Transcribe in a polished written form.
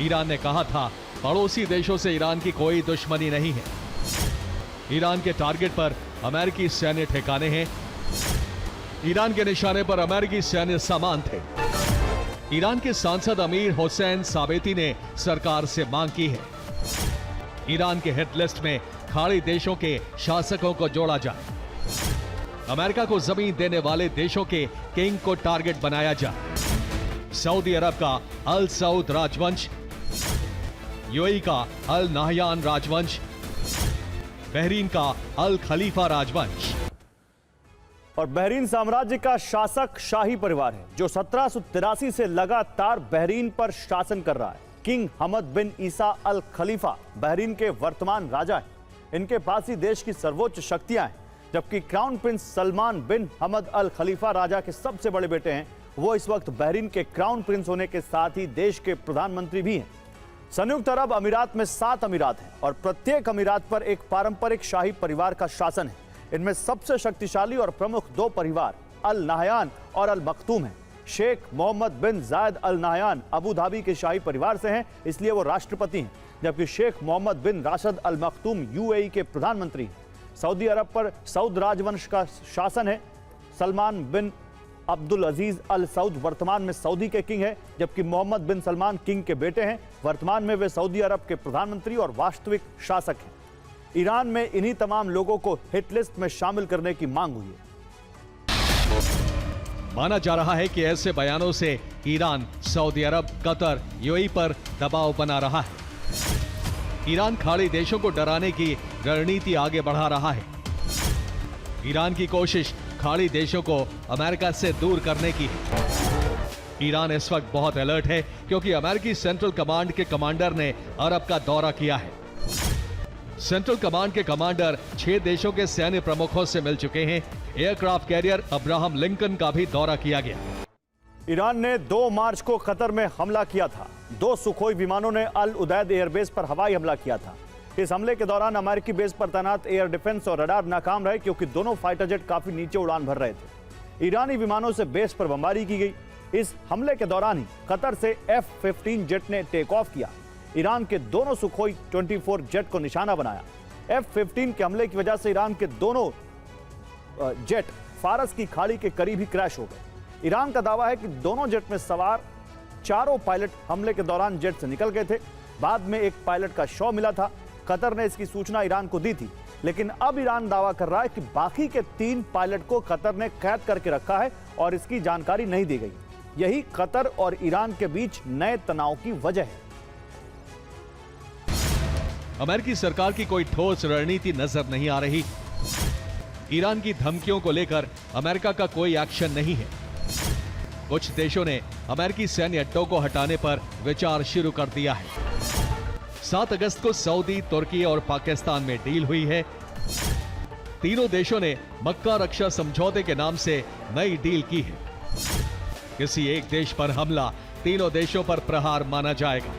Iran ने कहा था पड़ोसी देशों से ईरान की कोई दुश्मनी नहीं है। ईरान के टारगेट पर अमेरिकी सैन्य ठिकाने हैं। ईरान के निशाने पर अमेरिकी सैन्य सामान थे। ईरान के सांसद अमीर हुसैन साबेती ने सरकार से मांग की है ईरान के हिट लिस्ट में खाड़ी देशों के शासकों को जोड़ा जाए। अमेरिका को जमीन देने वाले देशों के किंग को टारगेट बनाया जाए। सऊदी अरब का अल सऊद राजवंश, यूएई का अल नाहयान राजवंश, बहरीन का अल खलीफा राजवंश। और बहरीन साम्राज्य का शासक शाही परिवार है जो 1783 से लगातार बहरीन पर शासन कर रहा है। किंग हमद बिन ईसा अल खलीफा बहरीन के वर्तमान राजा हैं। इनके पास ही देश की सर्वोच्च शक्तियां हैं, जबकि क्राउन प्रिंस सलमान बिन हमद अल खलीफा राजा के सबसे बड़े बेटे हैं। वो इस वक्त बहरीन के क्राउन प्रिंस होने के साथ ही देश के प्रधानमंत्री भी हैं। संयुक्त अरब अमीरात में 7 अमीरात हैं और प्रत्येक अमीरात पर एक पारंपरिक शाही परिवार का शासन है। इनमें सबसे शक्तिशाली और प्रमुख 2 परिवार अल नाहयान और अल मखतूम हैं। शेख मोहम्मद बिन जायद अल नाहयान अबू धाबी के शाही परिवार से हैं, इसलिए वो राष्ट्रपति हैं, जबकि शेख मोहम्मद बिन राशिद अल मखतूम यूएई के प्रधानमंत्री हैं। सऊदी अरब पर सऊद राजवंश का शासन है। सलमान बिन अब्दुल अजीज अल सऊद वर्तमान में सऊदी के किंग है, जबकि मोहम्मद बिन सलमान किंग के बेटे हैं। वर्तमान में वे सऊदी अरब के प्रधानमंत्री और वास्तविक शासक हैं। ईरान में इन्हीं तमाम लोगों को हिट लिस्ट में शामिल करने की मांग हुई है। माना जा रहा है कि ऐसे बयानों से ईरान सऊदी अरब, कतर, यूएई पर दबाव बना रहा है। ईरान खाड़ी देशों को डराने की रणनीति आगे बढ़ा रहा है। ईरान की कोशिश खाड़ी देशों को अमेरिका से दूर करने की है। ईरान इस वक्त बहुत अलर्ट है क्योंकि अमेरिकी सेंट्रल कमांड के कमांडर ने अरब का दौरा किया है। सेंट्रल कमांड के कमांडर 6 देशों के सैन्य प्रमुखों से मिल चुके हैं। एयरक्राफ्ट कैरियर अब्राहम लिंकन का भी दौरा किया गया। ईरान ने 2 मार्च को कतर में हमला किया था। 2 सुखोई विमानों ने अल उदैद एयरबेस पर हवाई हमला किया था। इस हमले के दौरान अमेरिकी बेस पर तैनात एयर डिफेंस और रडार नाकाम रहे क्योंकि दोनों फाइटर जेट काफी नीचे उड़ान भर रहे थे। ईरानी विमानों से बेस पर बमबारी की गई। इस हमले के दौरान ही कतर से F-15 जेट ने टेक ऑफ किया। ईरान के दोनों सुखोई 24 जेट को निशाना बनाया। F-15 के हमले की वजह से ईरान के दोनों जेट फारस की खाड़ी के करीब ही क्रैश हो गए। ईरान का दावा है कि दोनों जेट में सवार 4 पायलट हमले के दौरान जेट से निकल गए थे। बाद में एक पायलट का शव मिला था। कतर ने इसकी सूचना ईरान को दी थी, लेकिन अब ईरान दावा कर रहा है कि बाकी के 3 पायलट को कतर ने कैद करके रखा है और इसकी जानकारी नहीं दी गई। यही कतर और ईरान के बीच नए तनाव की वजह है। अमेरिकी सरकार की कोई ठोस रणनीति नजर नहीं आ रही। ईरान की धमकियों को लेकर अमेरिका का कोई एक्शन नहीं है। कुछ देशों ने अमेरिकी सैन्य अड्डों को हटाने पर विचार शुरू कर दिया है। 7 अगस्त को सऊदी, तुर्की और पाकिस्तान में डील हुई है। तीनों देशों ने मक्का रक्षा समझौते के नाम से नई डील की है। किसी एक देश पर हमला तीनों देशों पर प्रहार माना जाएगा।